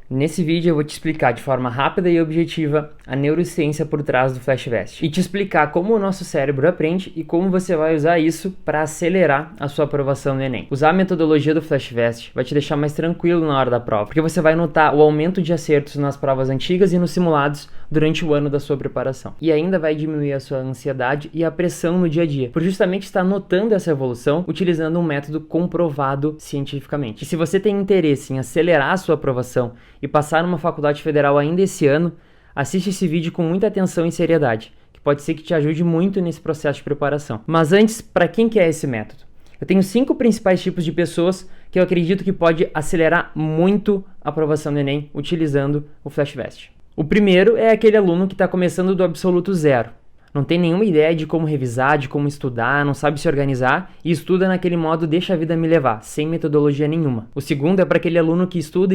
Nesse vídeo eu vou te explicar de forma rápida e objetiva a neurociência por trás do FlashVest e te explicar como o nosso cérebro aprende e como você vai usar isso para acelerar a sua aprovação no Enem. Usar a metodologia do FlashVest vai te deixar mais tranquilo na hora da prova, porque você vai notar o aumento de acertos nas provas antigas e nos simulados durante o ano da sua preparação. E ainda vai diminuir a sua ansiedade e a pressão no dia a dia, por justamente estar notando essa evolução utilizando um método comprovado cientificamente. E se você tem interesse em acelerar a sua aprovação e passar numa faculdade federal ainda esse ano, assiste esse vídeo com muita atenção e seriedade, que pode ser que te ajude muito nesse processo de preparação. Mas antes, para quem que é esse método? Eu tenho 5 principais tipos de pessoas que eu acredito que pode acelerar muito a aprovação do Enem utilizando o FlashVest. O primeiro é aquele aluno que está começando do absoluto zero. Não tem nenhuma ideia de como revisar, de como estudar, não sabe se organizar e estuda naquele modo deixa a vida me levar, sem metodologia nenhuma. O segundo é para aquele aluno que estuda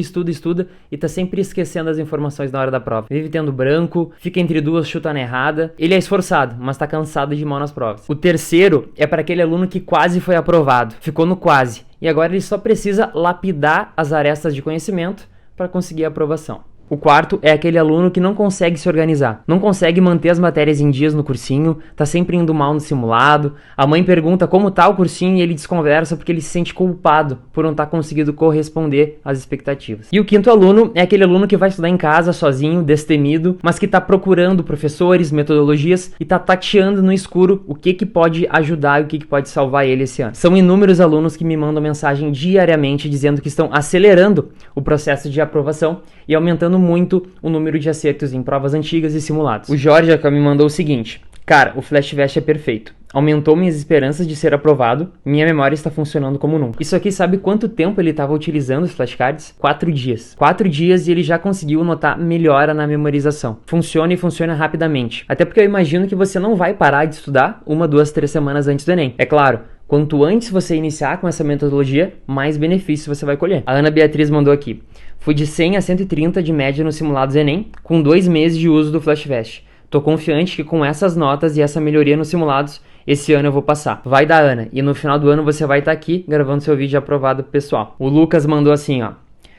e tá sempre esquecendo as informações na hora da prova. Vive tendo branco, fica entre duas chutando errada. Ele é esforçado, mas tá cansado de mão nas provas. O terceiro é para aquele aluno que quase foi aprovado, ficou no quase, e agora ele só precisa lapidar as arestas de conhecimento para conseguir a aprovação. O quarto é aquele aluno que não consegue se organizar, não consegue manter as matérias em dias no cursinho, tá sempre indo mal no simulado, a mãe pergunta como tá o cursinho e ele desconversa porque ele se sente culpado por não estar conseguindo corresponder às expectativas. E o quinto aluno é aquele aluno que vai estudar em casa sozinho, destemido, mas que tá procurando professores, metodologias e tá tateando no escuro o que pode ajudar e o que pode salvar ele esse ano. São inúmeros alunos que me mandam mensagem diariamente dizendo que estão acelerando o processo de aprovação e aumentando muito o número de acertos em provas antigas e simulados. O Jorge me mandou o seguinte: cara, o FlashVest é perfeito. Aumentou minhas esperanças de ser aprovado, minha memória está funcionando como nunca. Isso aqui, sabe quanto tempo ele estava utilizando os flashcards? 4 dias. 4 dias e ele já conseguiu notar melhora na memorização. Funciona e funciona rapidamente. Até porque eu imagino que você não vai parar de estudar 1, 2, 3 semanas antes do Enem. É claro, quanto antes você iniciar com essa metodologia, mais benefícios você vai colher. A Ana Beatriz mandou aqui: fui de 100 a 130 de média nos simulados Enem, com 2 meses de uso do FlashVest. Tô confiante que com essas notas e essa melhoria nos simulados, esse ano eu vou passar. Vai dar, Ana, e no final do ano você vai estar aqui gravando seu vídeo aprovado pro pessoal. O Lucas mandou assim, ó: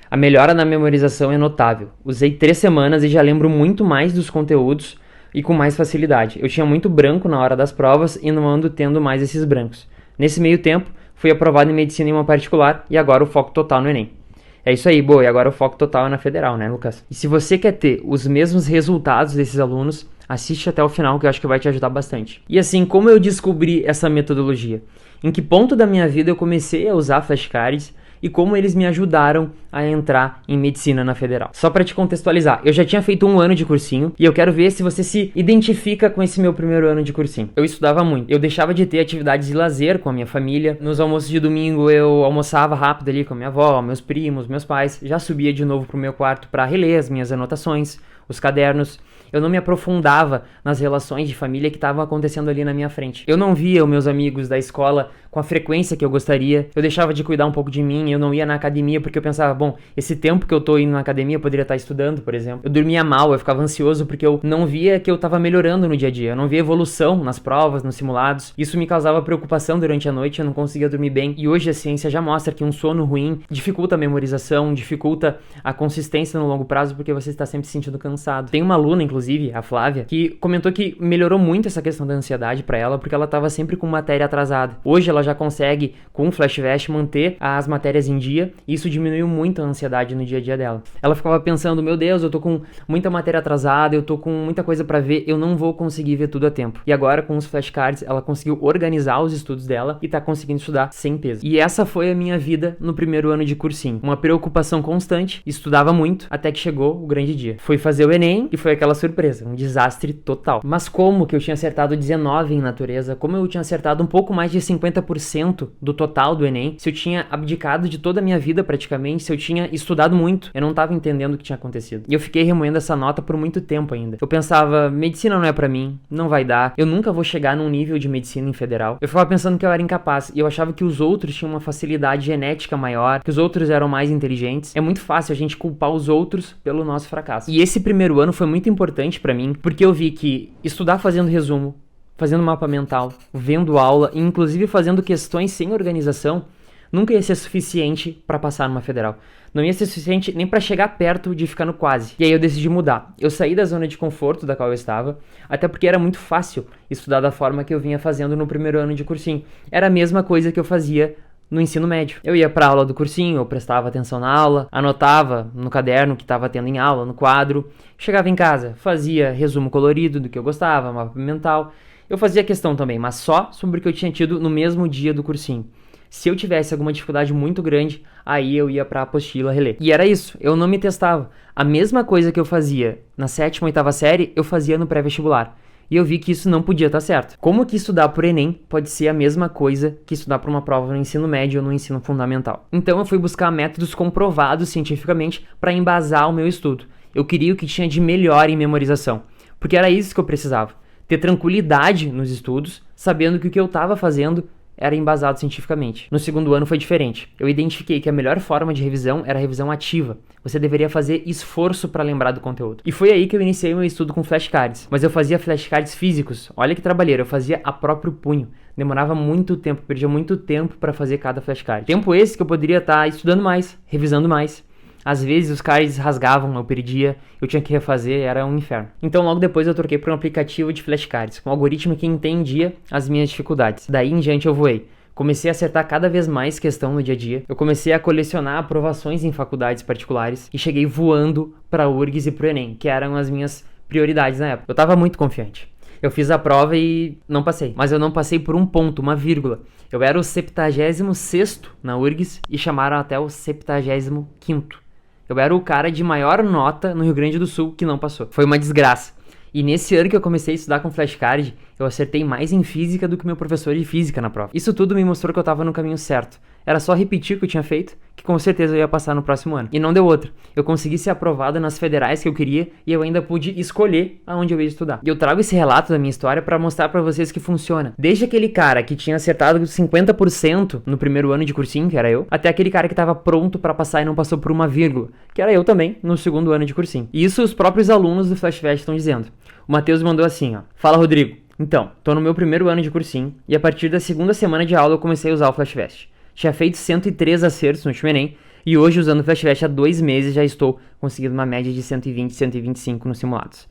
a melhora na memorização é notável. Usei 3 semanas e já lembro muito mais dos conteúdos e com mais facilidade. Eu tinha muito branco na hora das provas e não ando tendo mais esses brancos. Nesse meio tempo, fui aprovado em medicina em uma particular e agora o foco total no Enem. É isso aí, boa, e agora o foco total é na federal, né, Lucas? E se você quer ter os mesmos resultados desses alunos, assiste até o final que eu acho que vai te ajudar bastante. E assim, como eu descobri essa metodologia? Em que ponto da minha vida eu comecei a usar flashcards e como eles me ajudaram a entrar em medicina na federal. Só para te contextualizar, eu já tinha feito 1 ano de cursinho e eu quero ver se você se identifica com esse meu primeiro ano de cursinho. Eu estudava muito, eu deixava de ter atividades de lazer com a minha família. Nos almoços de domingo eu almoçava rápido ali com a minha avó, meus primos, meus pais. Já subia de novo pro meu quarto para reler as minhas anotações, os cadernos. Eu não me aprofundava nas relações de família que estavam acontecendo ali na minha frente. Eu não via os meus amigos da escola com a frequência que eu gostaria. Eu deixava de cuidar um pouco de mim, eu não ia na academia porque eu pensava, bom, esse tempo que eu tô indo na academia eu poderia estar estudando, por exemplo. Eu dormia mal, eu ficava ansioso porque eu não via que eu tava melhorando no dia a dia. Eu não via evolução nas provas, nos simulados. Isso me causava preocupação durante a noite, eu não conseguia dormir bem. E hoje a ciência já mostra que um sono ruim dificulta a memorização, dificulta a consistência no longo prazo porque você está sempre se sentindo cansado. Tem uma aluna, inclusive, a Flávia, que comentou que melhorou muito essa questão da ansiedade pra ela porque ela tava sempre com matéria atrasada. Hoje ela já consegue, com o FlashVest, manter as matérias em dia e isso diminuiu muito a ansiedade no dia a dia dela. Ela ficava pensando, meu Deus, eu tô com muita matéria atrasada, eu tô com muita coisa pra ver, eu não vou conseguir ver tudo a tempo. E agora, com os flashcards, ela conseguiu organizar os estudos dela e tá conseguindo estudar sem peso. E essa foi a minha vida no primeiro ano de cursinho. Uma preocupação constante, estudava muito, até que chegou o grande dia. Fui fazer o Enem e foi aquela surpresa, um desastre total. Mas como que eu tinha acertado 19 em natureza, como eu tinha acertado um pouco mais de 50% do total do Enem, se eu tinha abdicado de toda a minha vida praticamente, se eu tinha estudado muito, eu não tava entendendo o que tinha acontecido. E eu fiquei remoendo essa nota por muito tempo ainda. Eu pensava, medicina não é pra mim, não vai dar, eu nunca vou chegar num nível de medicina em federal. Eu ficava pensando que eu era incapaz e eu achava que os outros tinham uma facilidade genética maior, que os outros eram mais inteligentes. É muito fácil a gente culpar os outros pelo nosso fracasso. E esse primeiro ano foi muito importante pra mim, porque eu vi que estudar fazendo resumo, fazendo mapa mental, vendo aula e inclusive fazendo questões sem organização, nunca ia ser suficiente para passar numa federal. Não ia ser suficiente nem para chegar perto de ficar no quase. E aí eu decidi mudar. Eu saí da zona de conforto da qual eu estava, até porque era muito fácil estudar da forma que eu vinha fazendo no primeiro ano de cursinho. Era a mesma coisa que eu fazia no ensino médio. Eu ia pra aula do cursinho, eu prestava atenção na aula, anotava no caderno que estava tendo em aula, no quadro, chegava em casa, fazia resumo colorido do que eu gostava, mapa mental. Eu fazia questão também, mas só sobre o que eu tinha tido no mesmo dia do cursinho. Se eu tivesse alguma dificuldade muito grande, aí eu ia pra apostila reler. E era isso, eu não me testava. A mesma coisa que eu fazia na 7ª, 8ª série, eu fazia no pré-vestibular. E eu vi que isso não podia estar certo. Como que estudar por Enem pode ser a mesma coisa que estudar para uma prova no ensino médio ou no ensino fundamental? Então eu fui buscar métodos comprovados cientificamente para embasar o meu estudo. Eu queria o que tinha de melhor em memorização, porque era isso que eu precisava. Ter tranquilidade nos estudos, sabendo que o que eu estava fazendo era embasado cientificamente. No segundo ano foi diferente. Eu identifiquei que a melhor forma de revisão era a revisão ativa. Você deveria fazer esforço para lembrar do conteúdo. E foi aí que eu iniciei meu estudo com flashcards. Mas eu fazia flashcards físicos. Olha que trabalheiro, eu fazia a próprio punho. Demorava muito tempo, perdia muito tempo para fazer cada flashcard. Tempo esse que eu poderia estar estudando mais, revisando mais. Às vezes os cards rasgavam, eu perdia, eu tinha que refazer, era um inferno. Então logo depois eu troquei para um aplicativo de flashcards, com um algoritmo que entendia as minhas dificuldades. Daí em diante eu voei. Comecei a acertar cada vez mais questão no dia a dia. Eu comecei a colecionar aprovações em faculdades particulares e cheguei voando para a URGS e pro Enem, que eram as minhas prioridades na época. Eu estava muito confiante. Eu fiz a prova e não passei. Mas eu não passei por um ponto, uma vírgula. Eu era o 76º na URGS e chamaram até o 75º. Eu era o cara de maior nota no Rio Grande do Sul que não passou. Foi uma desgraça. E nesse ano que eu comecei a estudar com flashcard, eu acertei mais em física do que meu professor de física na prova. Isso tudo me mostrou que eu estava no caminho certo. Era só repetir o que eu tinha feito, que com certeza eu ia passar no próximo ano. E não deu outra. Eu consegui ser aprovado nas federais que eu queria e eu ainda pude escolher aonde eu ia estudar. E eu trago esse relato da minha história para mostrar para vocês que funciona. Desde aquele cara que tinha acertado 50% no primeiro ano de cursinho, que era eu, até aquele cara que estava pronto para passar e não passou por uma vírgula, que era eu também, no segundo ano de cursinho. E isso os próprios alunos do FlashFest estão dizendo. O Matheus mandou assim, ó. Fala, Rodrigo. Então, tô no meu primeiro ano de cursinho e a partir da segunda semana de aula eu comecei a usar o FlashFest. Tinha feito 103 acertos no último Enem e hoje, usando o FlashFest há 2 meses, já estou conseguindo uma média de 120, 125 nos simulados.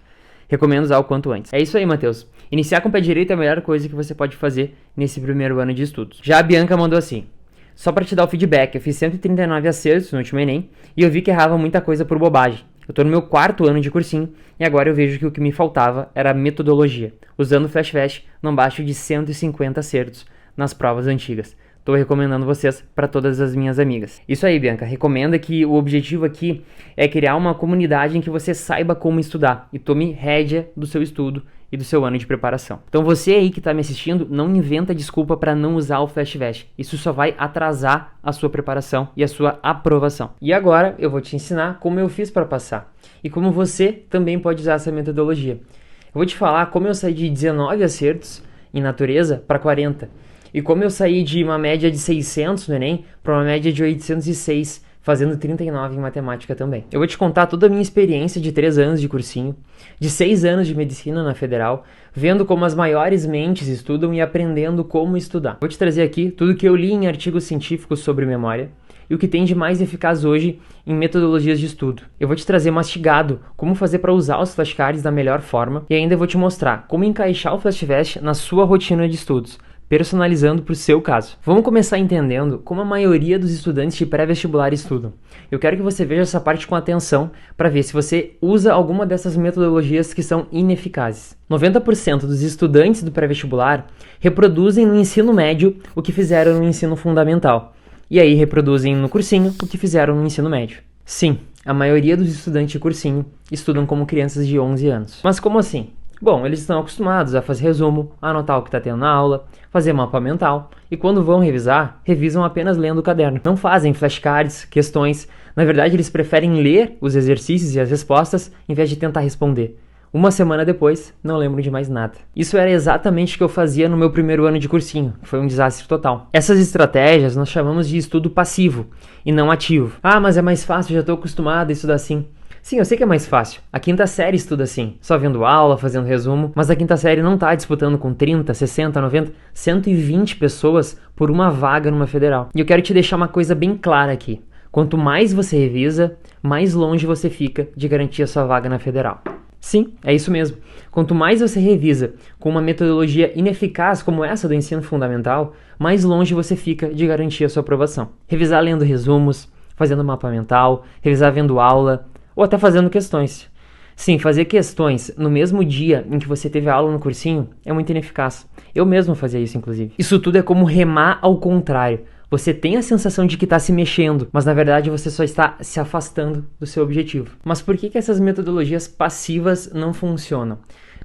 Recomendo usar o quanto antes. É isso aí, Matheus. Iniciar com o pé direito é a melhor coisa que você pode fazer nesse primeiro ano de estudos. Já a Bianca mandou assim. Só para te dar o feedback, eu fiz 139 acertos no último Enem e eu vi que errava muita coisa por bobagem. Eu tô no meu 4º ano de cursinho e agora eu vejo que o que me faltava era metodologia. Usando o FlashFest, não baixo de 150 acertos nas provas antigas. Tô recomendando vocês para todas as minhas amigas. Isso aí, Bianca. Recomenda que o objetivo aqui é criar uma comunidade em que você saiba como estudar e tome rédea do seu estudo e do seu ano de preparação. Então você aí que está me assistindo, não inventa desculpa para não usar o FlashFest. Isso só vai atrasar a sua preparação e a sua aprovação. E agora eu vou te ensinar como eu fiz para passar e como você também pode usar essa metodologia. Eu vou te falar como eu saí de 19 acertos em natureza para 40. E como eu saí de uma média de 600 no Enem para uma média de 806, fazendo 39 em matemática também. Eu vou te contar toda a minha experiência de 3 anos de cursinho, de 6 anos de medicina na Federal, vendo como as maiores mentes estudam e aprendendo como estudar. Vou te trazer aqui tudo que eu li em artigos científicos sobre memória e o que tem de mais eficaz hoje em metodologias de estudo. Eu vou te trazer mastigado como fazer para usar os flashcards da melhor forma e ainda vou te mostrar como encaixar o FlashFest na sua rotina de estudos, personalizando para o seu caso. Vamos começar entendendo como a maioria dos estudantes de pré-vestibular estudam. Eu quero que você veja essa parte com atenção para ver se você usa alguma dessas metodologias que são ineficazes. 90% dos estudantes do pré-vestibular reproduzem no ensino médio o que fizeram no ensino fundamental. E aí reproduzem no cursinho o que fizeram no ensino médio. Sim, a maioria dos estudantes de cursinho estudam como crianças de 11 anos. Mas como assim? Bom, eles estão acostumados a fazer resumo, a anotar o que está tendo na aula, fazer mapa mental, e quando vão revisar, revisam apenas lendo o caderno. Não fazem flashcards, questões, na verdade eles preferem ler os exercícios e as respostas em vez de tentar responder. Uma semana depois, não lembro de mais nada. Isso era exatamente o que eu fazia no meu primeiro ano de cursinho, foi um desastre total. Essas estratégias nós chamamos de estudo passivo, e não ativo. Ah, mas é mais fácil, já estou acostumado a estudar assim. Sim, eu sei que é mais fácil. A quinta série estuda assim, só vendo aula, fazendo resumo, mas a quinta série não tá disputando com 30, 60, 90, 120 pessoas por uma vaga numa federal. E eu quero te deixar uma coisa bem clara aqui. Quanto mais você revisa, mais longe você fica de garantir a sua vaga na federal. Sim, é isso mesmo. Quanto mais você revisa com uma metodologia ineficaz como essa do ensino fundamental, mais longe você fica de garantir a sua aprovação. Revisar lendo resumos, fazendo mapa mental, revisar vendo aula, ou até fazendo questões. Sim, fazer questões no mesmo dia em que você teve a aula no cursinho é muito ineficaz. Eu mesmo fazia isso, inclusive. Isso tudo é como remar ao contrário. Você tem a sensação de que está se mexendo, mas na verdade você só está se afastando do seu objetivo. Mas por que essas metodologias passivas não funcionam?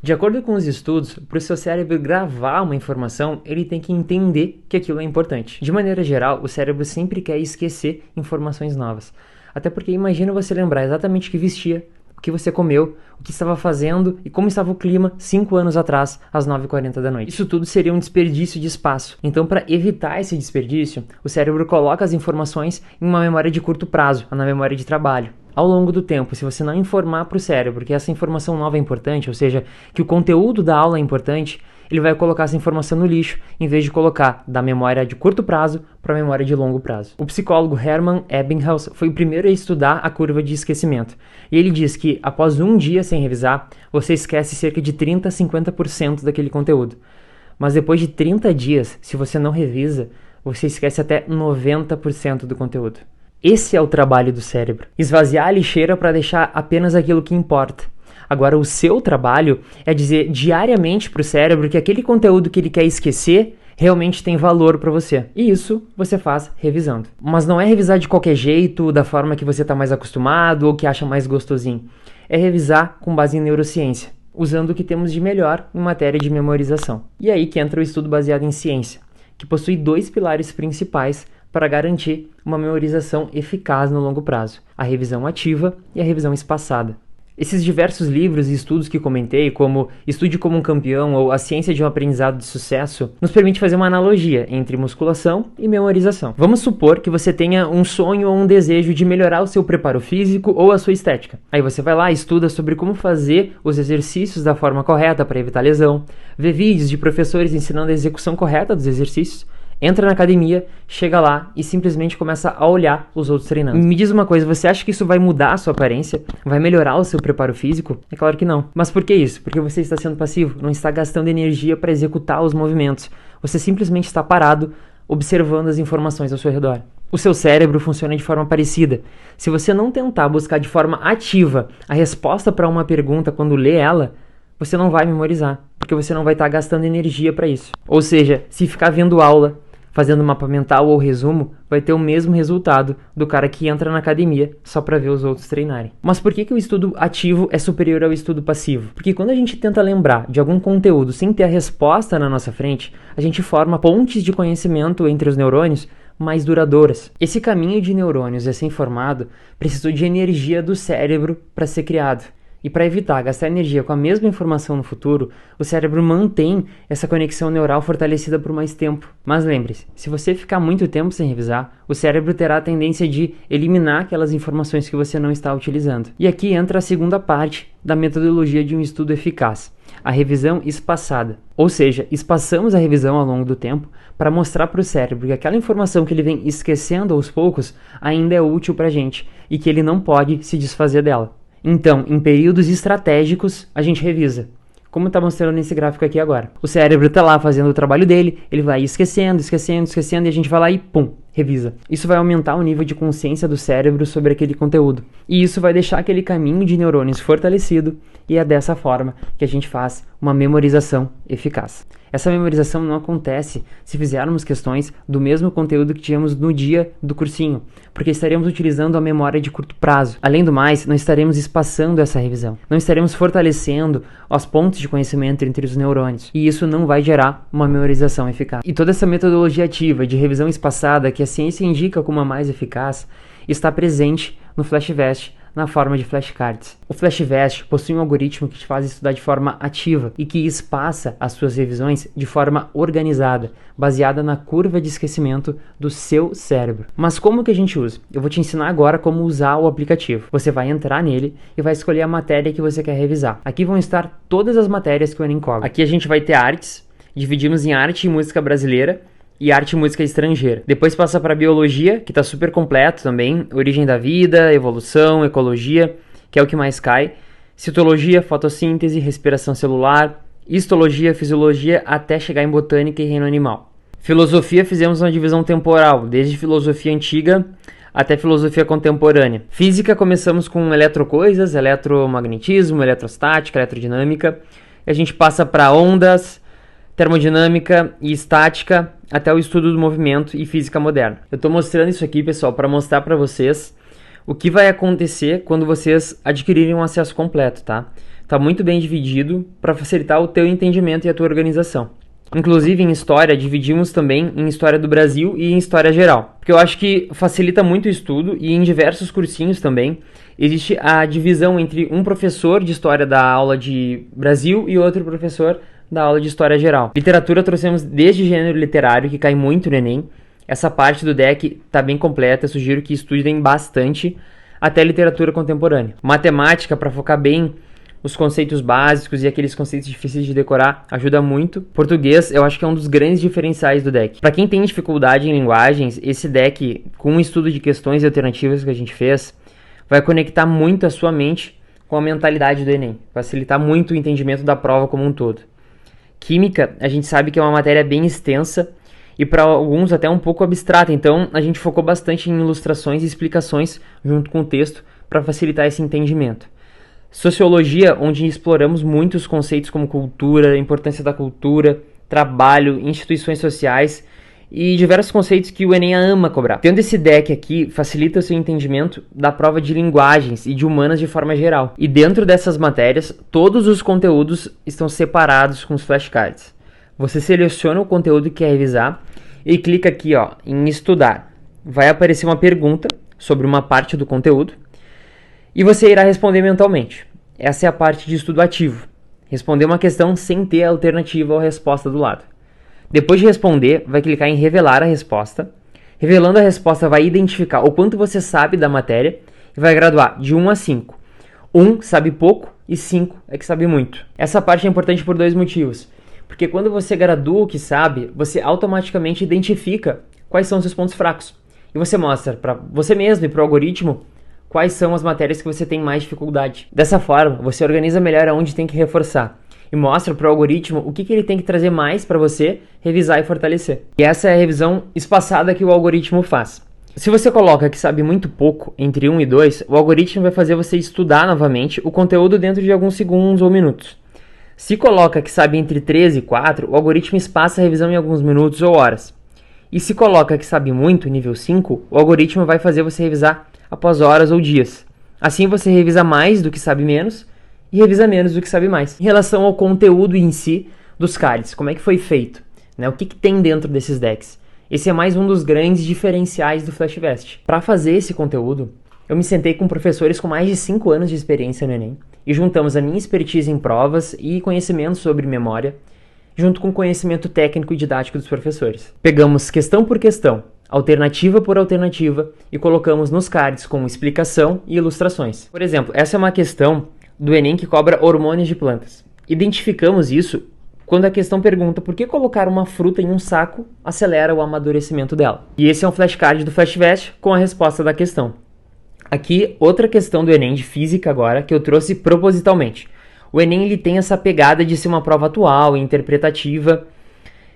De acordo com os estudos, para o seu cérebro gravar uma informação, ele tem que entender que aquilo é importante. De maneira geral, o cérebro sempre quer esquecer informações novas. Até porque imagina você lembrar exatamente o que vestia, o que você comeu, o que estava fazendo e como estava o clima 5 anos atrás, às 9h40 da noite. Isso tudo seria um desperdício de espaço. Então, para evitar esse desperdício, o cérebro coloca as informações em uma memória de curto prazo, na memória de trabalho. Ao longo do tempo, se você não informar para o cérebro que essa informação nova é importante, ou seja, que o conteúdo da aula é importante, ele vai colocar essa informação no lixo, em vez de colocar da memória de curto prazo para a memória de longo prazo. O psicólogo Hermann Ebbinghaus foi o primeiro a estudar a curva de esquecimento. E ele diz que, após um dia sem revisar, você esquece cerca de 30 a 50% daquele conteúdo. Mas depois de 30 dias, se você não revisa, você esquece até 90% do conteúdo. Esse é o trabalho do cérebro. Esvaziar a lixeira para deixar apenas aquilo que importa. Agora, o seu trabalho é dizer diariamente para o cérebro que aquele conteúdo que ele quer esquecer realmente tem valor para você. E isso você faz revisando. Mas não é revisar de qualquer jeito, da forma que você está mais acostumado ou que acha mais gostosinho. É revisar com base em neurociência, usando o que temos de melhor em matéria de memorização. E aí que entra o estudo baseado em ciência, que possui 2 pilares principais para garantir uma memorização eficaz no longo prazo: a revisão ativa e a revisão espaçada. Esses diversos livros e estudos que comentei, como Estude como um Campeão ou A Ciência de um Aprendizado de Sucesso, nos permite fazer uma analogia entre musculação e memorização. Vamos supor que você tenha um sonho ou um desejo de melhorar o seu preparo físico ou a sua estética. Aí você vai lá e estuda sobre como fazer os exercícios da forma correta para evitar lesão, vê vídeos de professores ensinando a execução correta dos exercícios, entra na academia, chega lá e simplesmente começa a olhar os outros treinando. Me diz uma coisa, você acha que isso vai mudar a sua aparência? Vai melhorar o seu preparo físico? É claro que não. Mas por que isso? Porque você está sendo passivo, não está gastando energia para executar os movimentos. Você simplesmente está parado, observando as informações ao seu redor. O seu cérebro funciona de forma parecida. Se você não tentar buscar de forma ativa a resposta para uma pergunta quando lê ela, você não vai memorizar, porque você não vai estar gastando energia para isso. Ou seja, se ficar vendo aula, fazendo mapa mental ou resumo, vai ter o mesmo resultado do cara que entra na academia só para ver os outros treinarem. Mas por que o estudo ativo é superior ao estudo passivo? Porque quando a gente tenta lembrar de algum conteúdo sem ter a resposta na nossa frente, a gente forma pontes de conhecimento entre os neurônios mais duradouras. Esse caminho de neurônios a ser formado precisou de energia do cérebro para ser criado. E para evitar gastar energia com a mesma informação no futuro, o cérebro mantém essa conexão neural fortalecida por mais tempo. Mas lembre-se, se você ficar muito tempo sem revisar, o cérebro terá a tendência de eliminar aquelas informações que você não está utilizando. E aqui entra a segunda parte da metodologia de um estudo eficaz: a revisão espaçada. Ou seja, espaçamos a revisão ao longo do tempo para mostrar para o cérebro que aquela informação que ele vem esquecendo aos poucos ainda é útil para a gente e que ele não pode se desfazer dela. Então, em períodos estratégicos, a gente revisa, como está mostrando nesse gráfico aqui agora. O cérebro está lá fazendo o trabalho dele, ele vai esquecendo, e a gente vai lá e pum, revisa. Isso vai aumentar o nível de consciência do cérebro sobre aquele conteúdo. E isso vai deixar aquele caminho de neurônios fortalecido, e é dessa forma que a gente faz uma memorização eficaz. Essa memorização não acontece se fizermos questões do mesmo conteúdo que tínhamos no dia do cursinho, porque estaremos utilizando a memória de curto prazo. Além do mais, não estaremos espaçando essa revisão, não estaremos fortalecendo as pontes de conhecimento entre os neurônios, e isso não vai gerar uma memorização eficaz. E toda essa metodologia ativa de revisão espaçada que a ciência indica como a mais eficaz está presente no FlashVest, na forma de flashcards. O FlashVest possui um algoritmo que te faz estudar de forma ativa e que espaça as suas revisões de forma organizada, baseada na curva de esquecimento do seu cérebro. Mas como que a gente usa? Eu vou te ensinar agora como usar o aplicativo. Você vai entrar nele e vai escolher a matéria que você quer revisar. Aqui vão estar todas as matérias que o Enem cobra. Aqui a gente vai ter artes, dividimos em arte e música brasileira e arte e música estrangeira. Depois passa para biologia, que está super completo também, origem da vida, evolução, ecologia, que é o que mais cai, citologia, fotossíntese, respiração celular, histologia, fisiologia, até chegar em botânica e reino animal. Filosofia fizemos uma divisão temporal, desde filosofia antiga até filosofia contemporânea. Física começamos com eletrocoisas, eletromagnetismo, eletrostática, eletrodinâmica, e a gente passa para ondas, termodinâmica e estática, até o estudo do movimento e física moderna. Eu estou mostrando isso aqui, pessoal, para mostrar para vocês o que vai acontecer quando vocês adquirirem um acesso completo, tá? Tá muito bem dividido para facilitar o teu entendimento e a tua organização. Inclusive, em história, dividimos também em história do Brasil e em história geral, porque eu acho que facilita muito o estudo e em diversos cursinhos também existe a divisão entre um professor de história da aula de Brasil e outro professor da aula de história geral. Literatura trouxemos desde gênero literário, que cai muito no Enem. Essa parte do deck está bem completa, eu sugiro que estudem bastante, até literatura contemporânea. Matemática, para focar bem os conceitos básicos e aqueles conceitos difíceis de decorar, ajuda muito. Português, eu acho que é um dos grandes diferenciais do deck. Para quem tem dificuldade em linguagens, esse deck, com o estudo de questões e alternativas que a gente fez, vai conectar muito a sua mente com a mentalidade do Enem, facilitar muito o entendimento da prova como um todo. Química, a gente sabe que é uma matéria bem extensa e para alguns até um pouco abstrata, então a gente focou bastante em ilustrações e explicações junto com o texto para facilitar esse entendimento. Sociologia, onde exploramos muitos conceitos como cultura, a importância da cultura, trabalho, instituições sociais e diversos conceitos que o Enem ama cobrar. Tendo esse deck aqui, facilita o seu entendimento da prova de linguagens e de humanas de forma geral. E dentro dessas matérias, todos os conteúdos estão separados com os flashcards. Você seleciona o conteúdo que quer revisar e clica aqui, ó, em estudar. Vai aparecer uma pergunta sobre uma parte do conteúdo e você irá responder mentalmente. Essa é a parte de estudo ativo. Responder uma questão sem ter a alternativa ou resposta do lado. Depois de responder, vai clicar em revelar a resposta. Revelando a resposta, vai identificar o quanto você sabe da matéria e vai graduar de 1 a 5. 1 sabe pouco e 5 é que sabe muito. Essa parte é importante por dois motivos. Porque quando você gradua o que sabe, você automaticamente identifica quais são os seus pontos fracos. E você mostra para você mesmo e para o algoritmo quais são as matérias que você tem mais dificuldade. Dessa forma, você organiza melhor aonde tem que reforçar. E mostra para o algoritmo o que ele tem que trazer mais para você revisar e fortalecer. E essa é a revisão espaçada que o algoritmo faz. Se você coloca que sabe muito pouco, entre 1 e 2, o algoritmo vai fazer você estudar novamente o conteúdo dentro de alguns segundos ou minutos. Se coloca que sabe entre 3 e 4, o algoritmo espaça a revisão em alguns minutos ou horas. E se coloca que sabe muito, nível 5, o algoritmo vai fazer você revisar após horas ou dias. Assim você revisa mais do que sabe menos, e revisa menos do que sabe mais. Em relação ao conteúdo em si dos cards, como é que foi feito? Né? O que tem dentro desses decks? Esse é mais um dos grandes diferenciais do FlashVest. Para fazer esse conteúdo, eu me sentei com professores com mais de 5 anos de experiência no Enem e juntamos a minha expertise em provas e conhecimento sobre memória, junto com o conhecimento técnico e didático dos professores. Pegamos questão por questão, alternativa por alternativa e colocamos nos cards com explicação e ilustrações. Por exemplo, essa é uma questão do Enem que cobra hormônios de plantas. Identificamos isso quando a questão pergunta por que colocar uma fruta em um saco acelera o amadurecimento dela. E esse é um flashcard do FlashVest com a resposta da questão. Aqui, outra questão do Enem de física agora, que eu trouxe propositalmente. O Enem ele tem essa pegada de ser uma prova atual e interpretativa,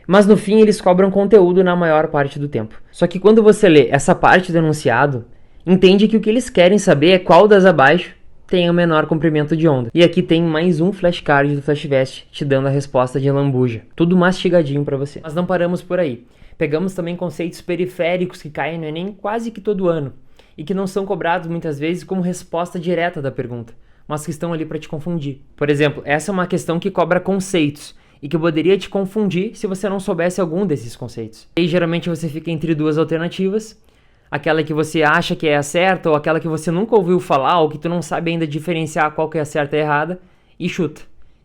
mas no fim eles cobram conteúdo na maior parte do tempo. Só que quando você lê essa parte do enunciado, entende que o que eles querem saber é qual das abaixo tem o menor comprimento de onda. E aqui tem mais um flashcard do FlashVest te dando a resposta de lambuja. Tudo mastigadinho para você. Mas não paramos por aí. Pegamos também conceitos periféricos que caem no Enem quase que todo ano e que não são cobrados muitas vezes como resposta direta da pergunta, mas que estão ali para te confundir. Por exemplo, essa é uma questão que cobra conceitos e que poderia te confundir se você não soubesse algum desses conceitos. E geralmente você fica entre duas alternativas. aquela que você acha que é a certa, ou aquela que você nunca ouviu falar, ou que tu não sabe ainda diferenciar qual que é a certa e a errada, e chuta.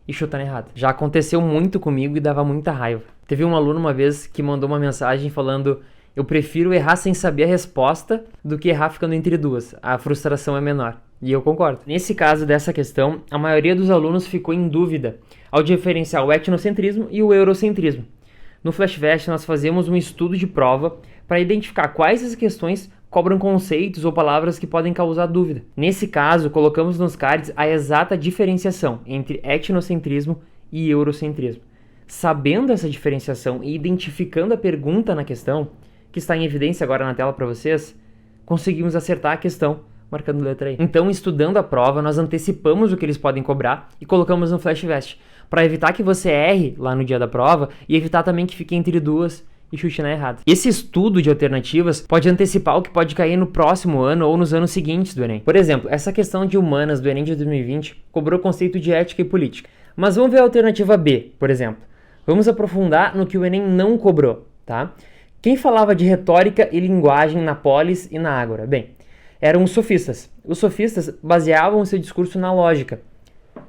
E chuta na errada. Já aconteceu muito comigo e dava muita raiva. Teve um aluno uma vez que mandou uma mensagem falando: eu prefiro errar sem saber a resposta do que errar ficando entre duas. A frustração é menor. E eu concordo. Nesse caso dessa questão, a maioria dos alunos ficou em dúvida ao diferenciar o etnocentrismo e o eurocentrismo. No FlashVest, nós fazemos um estudo de prova para identificar quais as questões cobram conceitos ou palavras que podem causar dúvida. Nesse caso, colocamos nos cards a exata diferenciação entre etnocentrismo e eurocentrismo. Sabendo essa diferenciação e identificando a pergunta na questão, que está em evidência agora na tela para vocês, conseguimos acertar a questão marcando letra I. Então, estudando a prova, nós antecipamos o que eles podem cobrar e colocamos no FlashVest, para evitar que você erre lá no dia da prova e evitar também que fique entre duas e chute na errada. Esse estudo de alternativas pode antecipar o que pode cair no próximo ano ou nos anos seguintes do Enem. Por exemplo, essa questão de humanas do Enem de 2020 cobrou o conceito de ética e política. Mas vamos ver a alternativa B, por exemplo. Vamos aprofundar no que o Enem não cobrou, tá? Quem falava de retórica e linguagem na polis e na ágora? Bem, eram os sofistas. Os sofistas baseavam o seu discurso na lógica,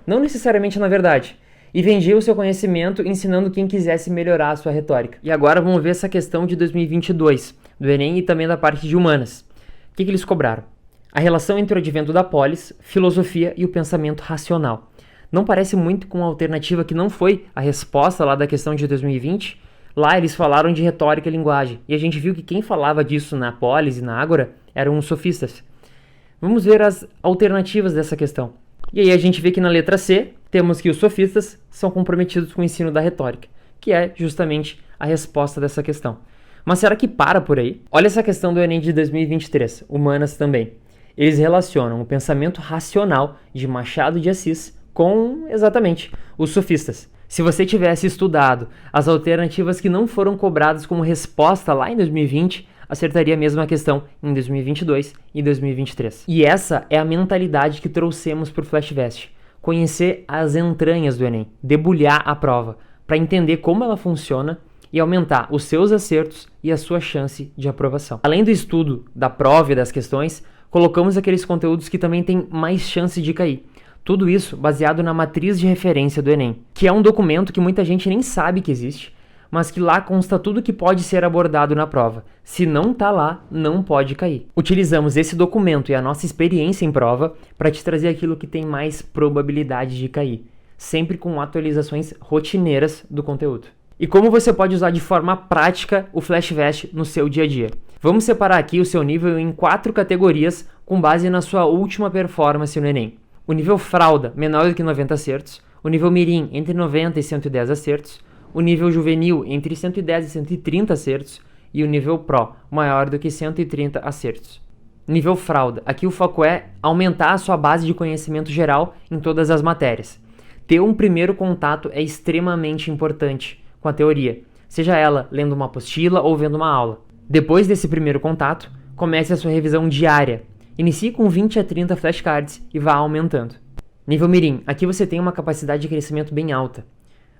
não necessariamente na verdade, e vendiam o seu conhecimento ensinando quem quisesse melhorar a sua retórica. E agora vamos ver essa questão de 2022, do Enem e também da parte de humanas. O que eles cobraram? A relação entre o advento da polis, filosofia e o pensamento racional. Não parece muito com a alternativa que não foi a resposta lá da questão de 2020? Lá eles falaram de retórica e linguagem, e a gente viu que quem falava disso na polis e na ágora eram os sofistas. Vamos ver as alternativas dessa questão. E aí a gente vê que na letra C, temos que os sofistas são comprometidos com o ensino da retórica, que é justamente a resposta dessa questão. Mas será que para por aí? Olha essa questão do Enem de 2023, humanas também. Eles relacionam o pensamento racional de Machado de Assis com, exatamente, os sofistas. Se você tivesse estudado as alternativas que não foram cobradas como resposta lá em 2020, acertaria mesmo a questão em 2022 e 2023. E essa é a mentalidade que trouxemos para o FlashVest. Conhecer as entranhas do Enem, debulhar a prova, para entender como ela funciona e aumentar os seus acertos e a sua chance de aprovação. Além do estudo da prova e das questões, colocamos aqueles conteúdos que também têm mais chance de cair. Tudo isso baseado na matriz de referência do Enem, que é um documento que muita gente nem sabe que existe, mas que lá consta tudo que pode ser abordado na prova. Se não tá lá, não pode cair. Utilizamos esse documento e a nossa experiência em prova para te trazer aquilo que tem mais probabilidade de cair, sempre com atualizações rotineiras do conteúdo. E como você pode usar de forma prática o FlashVest no seu dia a dia? Vamos separar aqui o seu nível em 4 categorias com base na sua última performance no Enem. O nível fralda, menor do que 90 acertos. O nível mirim, entre 90 e 110 acertos. O nível juvenil, entre 110 e 130 acertos. E o nível pro, maior do que 130 acertos. Nível fralda. Aqui o foco é aumentar a sua base de conhecimento geral em todas as matérias. Ter um primeiro contato é extremamente importante com a teoria, seja ela lendo uma apostila ou vendo uma aula. Depois desse primeiro contato, comece a sua revisão diária. Inicie com 20 a 30 flashcards e vá aumentando. Nível mirim. Aqui você tem uma capacidade de crescimento bem alta,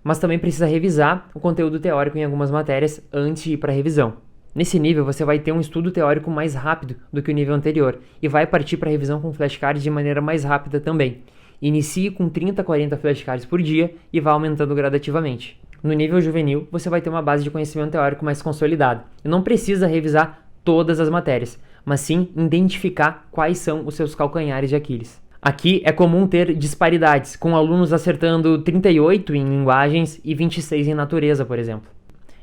mas também precisa revisar o conteúdo teórico em algumas matérias antes de ir para a revisão. Nesse nível, você vai ter um estudo teórico mais rápido do que o nível anterior e vai partir para a revisão com flashcards de maneira mais rápida também. Inicie com 30 a 40 flashcards por dia e vá aumentando gradativamente. No nível juvenil, você vai ter uma base de conhecimento teórico mais consolidada e não precisa revisar todas as matérias, mas sim identificar quais são os seus calcanhares de Aquiles. Aqui é comum ter disparidades, com alunos acertando 38 em linguagens e 26 em natureza, por exemplo.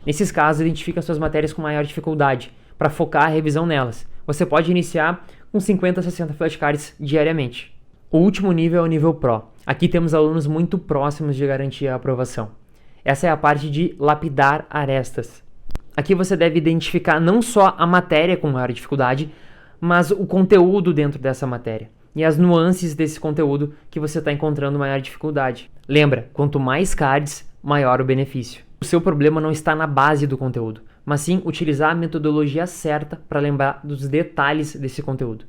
Nesses casos, identifique as suas matérias com maior dificuldade, para focar a revisão nelas. Você pode iniciar com 50 a 60 flashcards diariamente. O último nível é o nível Pro. Aqui temos alunos muito próximos de garantir a aprovação. Essa é a parte de lapidar arestas. Aqui você deve identificar não só a matéria com maior dificuldade, mas o conteúdo dentro dessa matéria e as nuances desse conteúdo que você está encontrando maior dificuldade. Lembra, quanto mais cards, maior o benefício. O seu problema não está na base do conteúdo, mas sim utilizar a metodologia certa para lembrar dos detalhes desse conteúdo.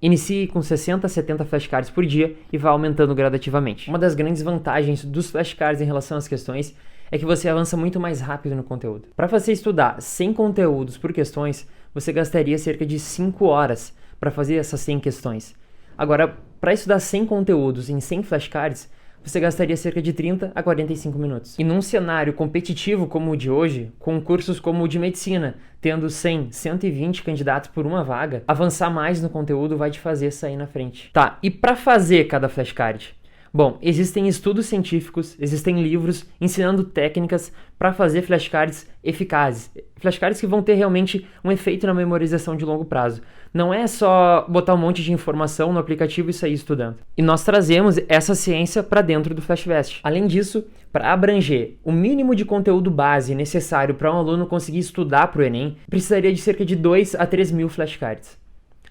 Inicie com 60 a 70 flashcards por dia e vá aumentando gradativamente. Uma das grandes vantagens dos flashcards em relação às questões é que você avança muito mais rápido no conteúdo. Para você estudar 100 conteúdos por questões, você gastaria cerca de 5 horas para fazer essas 100 questões. Agora, para estudar 100 conteúdos em 100 flashcards, você gastaria cerca de 30 a 45 minutos. E num cenário competitivo como o de hoje, com cursos como o de medicina, tendo 100, 120 candidatos por uma vaga, avançar mais no conteúdo vai te fazer sair na frente. Tá, e para fazer cada flashcard? Bom, existem estudos científicos, existem livros ensinando técnicas para fazer flashcards eficazes. Flashcards que vão ter realmente um efeito na memorização de longo prazo. Não é só botar um monte de informação no aplicativo e sair estudando. E nós trazemos essa ciência para dentro do FlashVest. Além disso, para abranger o mínimo de conteúdo base necessário para um aluno conseguir estudar para o Enem, precisaria de cerca de 2 a 3 mil flashcards.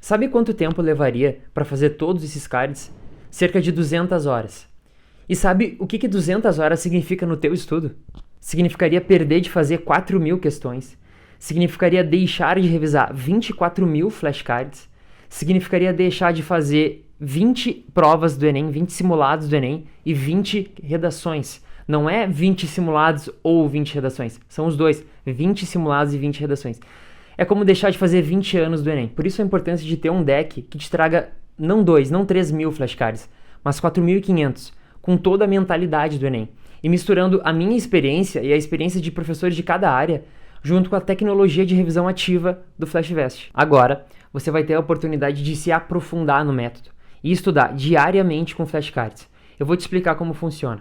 Sabe quanto tempo levaria para fazer todos esses cards? Cerca de 200 horas. E sabe o que 200 horas significa no teu estudo? Significaria perder de fazer 4 mil questões. Significaria deixar de revisar 24 mil flashcards. Significaria deixar de fazer 20 provas do Enem, 20 simulados do Enem e 20 redações. Não é 20 simulados ou 20 redações. São os dois, 20 simulados e 20 redações. É como deixar de fazer 20 anos do Enem. Por isso a importância de ter um deck que te traga não 2, não 3 mil flashcards, mas 4.500, com toda a mentalidade do Enem. E misturando a minha experiência e a experiência de professores de cada área, junto com a tecnologia de revisão ativa do FlashVest. Agora, você vai ter a oportunidade de se aprofundar no método e estudar diariamente com flashcards. Eu vou te explicar como funciona.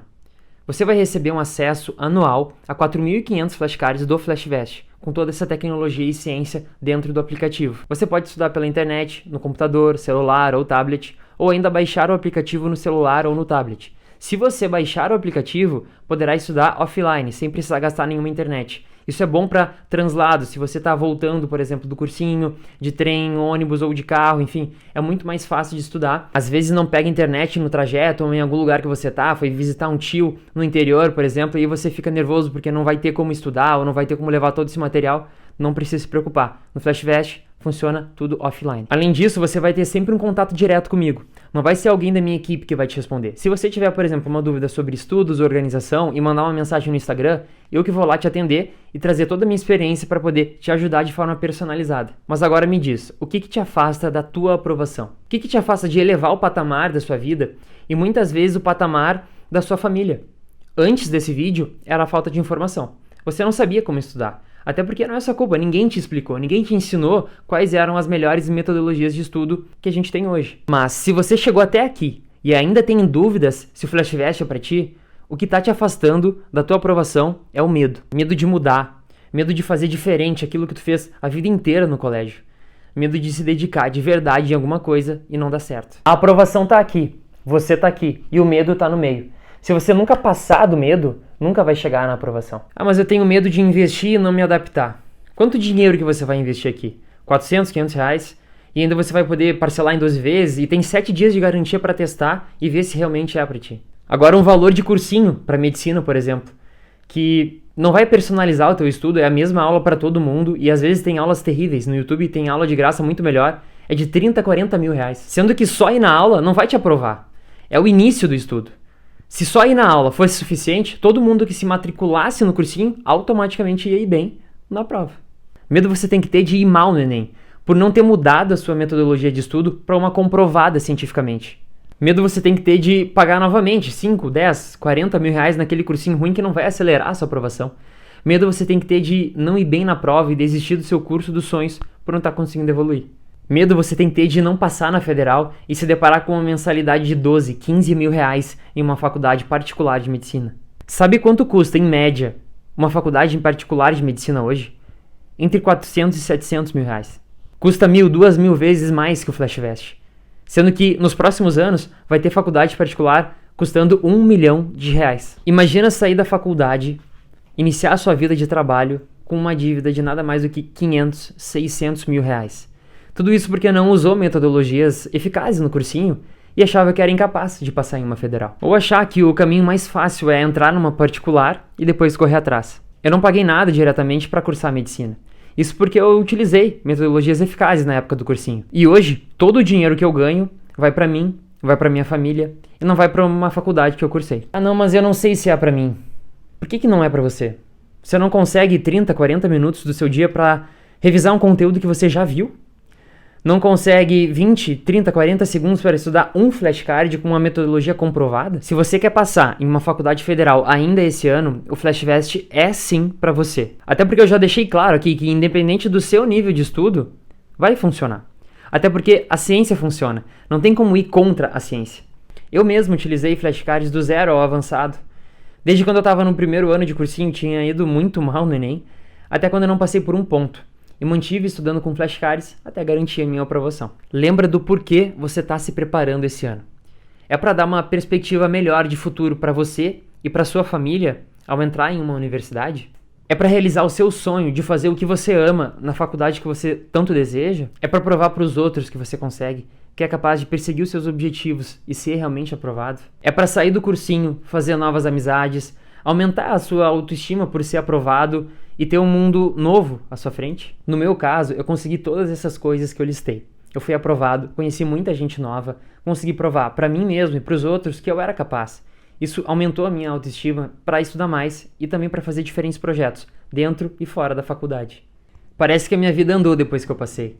Você vai receber um acesso anual a 4.500 flashcards do FlashVest, com toda essa tecnologia e ciência dentro do aplicativo. Você pode estudar pela internet, no computador, celular ou tablet, ou ainda baixar o aplicativo no celular ou no tablet. Se você baixar o aplicativo, poderá estudar offline, sem precisar gastar nenhuma internet. Isso é bom para translado, se você está voltando, por exemplo, do cursinho, de trem, ônibus ou de carro, enfim, é muito mais fácil de estudar. Às vezes não pega internet no trajeto ou em algum lugar que você tá, foi visitar um tio no interior, por exemplo, e você fica nervoso porque não vai ter como estudar ou não vai ter como levar todo esse material. Não precisa se preocupar. No FlashVest funciona tudo offline. Além disso, você vai ter sempre um contato direto comigo. Não vai ser alguém da minha equipe que vai te responder. Se você tiver, por exemplo, uma dúvida sobre estudos, organização e mandar uma mensagem no Instagram, eu que vou lá te atender e trazer toda a minha experiência para poder te ajudar de forma personalizada. Mas agora me diz, o que te afasta da tua aprovação? O que te afasta de elevar o patamar da sua vida e muitas vezes o patamar da sua família? Antes desse vídeo, era a falta de informação. Você não sabia como estudar. Até porque não é sua culpa, ninguém te explicou, ninguém te ensinou quais eram as melhores metodologias de estudo que a gente tem hoje. Mas se você chegou até aqui e ainda tem dúvidas se o FlashVest é para ti, o que está te afastando da tua aprovação é o medo. Medo de mudar, medo de fazer diferente aquilo que tu fez a vida inteira no colégio. Medo de se dedicar de verdade em alguma coisa e não dar certo. A aprovação está aqui, você está aqui e o medo está no meio. Se você nunca passar do medo, nunca vai chegar na aprovação. Ah, mas eu tenho medo de investir e não me adaptar. Quanto dinheiro que você vai investir aqui? 400, 500 reais? E ainda você vai poder parcelar em 12 vezes e tem 7 dias de garantia para testar e ver se realmente é para ti. Agora um valor de cursinho para medicina, por exemplo, que não vai personalizar o teu estudo, é a mesma aula para todo mundo e às vezes tem aulas terríveis. No YouTube tem aula de graça muito melhor, é de 30, 40 mil reais. Sendo que só ir na aula não vai te aprovar. É o início do estudo. Se só ir na aula fosse suficiente, todo mundo que se matriculasse no cursinho automaticamente ia ir bem na prova. Medo você tem que ter de ir mal no Enem, por não ter mudado a sua metodologia de estudo para uma comprovada cientificamente. Medo você tem que ter de pagar novamente 5, 10, 40 mil reais naquele cursinho ruim que não vai acelerar a sua aprovação. Medo você tem que ter de não ir bem na prova e desistir do seu curso dos sonhos por não estar conseguindo evoluir. Medo você tem que ter de não passar na federal e se deparar com uma mensalidade de 12, 15 mil reais em uma faculdade particular de medicina. Sabe quanto custa, em média, uma faculdade em particular de medicina hoje? Entre 400 e 700 mil reais. Custa 1.000, 2.000 vezes mais que o FlashVest. Sendo que nos próximos anos vai ter faculdade particular custando 1 milhão de reais. Imagina sair da faculdade, iniciar a sua vida de trabalho com uma dívida de nada mais do que 500, 600 mil reais. Tudo isso porque não usou metodologias eficazes no cursinho e achava que era incapaz de passar em uma federal. Ou achar que o caminho mais fácil é entrar numa particular e depois correr atrás. Eu não paguei nada diretamente para cursar medicina. Isso porque eu utilizei metodologias eficazes na época do cursinho. E hoje, todo o dinheiro que eu ganho vai para mim, vai para minha família e não vai para uma faculdade que eu cursei. Ah não, mas eu não sei se é para mim. Por que não é para você? Você não consegue 30, 40 minutos do seu dia para revisar um conteúdo que você já viu, não consegue 20, 30, 40 segundos para estudar um flashcard com uma metodologia comprovada? Se você quer passar em uma faculdade federal ainda esse ano, o FlashVest é sim para você. Até porque eu já deixei claro aqui que independente do seu nível de estudo, vai funcionar. Até porque a ciência funciona, não tem como ir contra a ciência. Eu mesmo utilizei flashcards do 0 ao avançado. Desde quando eu estava no primeiro ano de cursinho, tinha ido muito mal no Enem, até quando eu não passei por um ponto. E mantive estudando com flashcards até garantir a minha aprovação. Lembra do porquê você está se preparando esse ano. É para dar uma perspectiva melhor de futuro para você e para sua família ao entrar em uma universidade? É para realizar o seu sonho de fazer o que você ama na faculdade que você tanto deseja? É para provar para os outros que você consegue, que é capaz de perseguir os seus objetivos e ser realmente aprovado? É para sair do cursinho, fazer novas amizades, aumentar a sua autoestima por ser aprovado e ter um mundo novo à sua frente? No meu caso, eu consegui todas essas coisas que eu listei. Eu fui aprovado, conheci muita gente nova, consegui provar para mim mesmo e para os outros que eu era capaz. Isso aumentou a minha autoestima para estudar mais e também para fazer diferentes projetos, dentro e fora da faculdade. Parece que a minha vida andou depois que eu passei.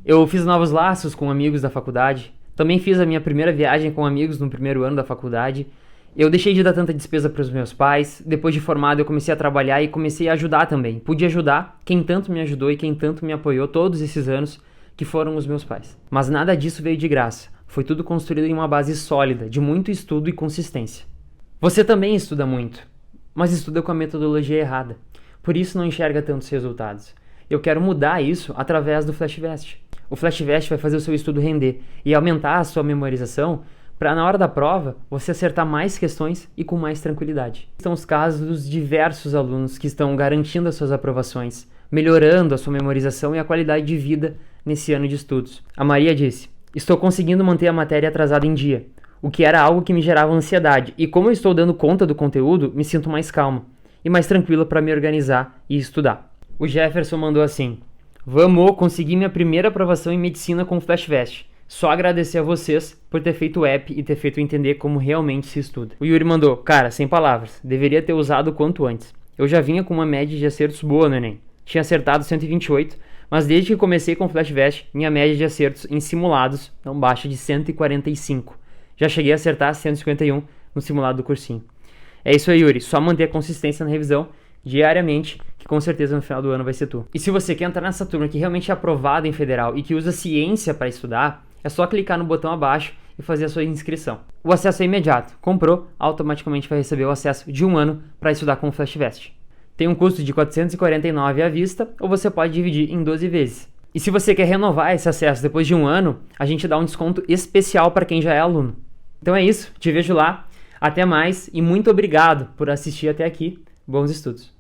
Eu fiz novos laços com amigos da faculdade, também fiz a minha primeira viagem com amigos no primeiro ano da faculdade. Eu deixei de dar tanta despesa para os meus pais, depois de formado eu comecei a trabalhar e comecei a ajudar também. Pude ajudar quem tanto me ajudou e quem tanto me apoiou todos esses anos, que foram os meus pais. Mas nada disso veio de graça, foi tudo construído em uma base sólida, de muito estudo e consistência. Você também estuda muito, mas estuda com a metodologia errada, por isso não enxerga tantos resultados. Eu quero mudar isso através do FlashVest. O FlashVest vai fazer o seu estudo render e aumentar a sua memorização para na hora da prova você acertar mais questões e com mais tranquilidade. São os casos dos diversos alunos que estão garantindo as suas aprovações, melhorando a sua memorização e a qualidade de vida nesse ano de estudos. A Maria disse: estou conseguindo manter a matéria atrasada em dia, o que era algo que me gerava ansiedade, e como eu estou dando conta do conteúdo, me sinto mais calma e mais tranquila para me organizar e estudar. O Jefferson mandou assim: vamos, consegui minha primeira aprovação em medicina com o FlashVest. Só agradecer a vocês por ter feito o app e ter feito entender como realmente se estuda. O Yuri mandou: cara, sem palavras, deveria ter usado o quanto antes. Eu já vinha com uma média de acertos boa no Enem. Tinha acertado 128, mas desde que comecei com o FlashVest, minha média de acertos em simulados não baixa de 145. Já cheguei a acertar 151 no simulado do cursinho. É isso aí, Yuri, só manter a consistência na revisão diariamente, que com certeza no final do ano vai ser tu. E se você quer entrar nessa turma que realmente é aprovada em federal e que usa ciência para estudar, é só clicar no botão abaixo e fazer a sua inscrição. O acesso é imediato. Comprou, automaticamente vai receber o acesso de 1 ano para estudar com o FlashVest. Tem um custo de R$ 449 à vista, ou você pode dividir em 12 vezes. E se você quer renovar esse acesso depois de 1 ano, a gente dá um desconto especial para quem já é aluno. Então é isso, te vejo lá. Até mais e muito obrigado por assistir até aqui. Bons estudos!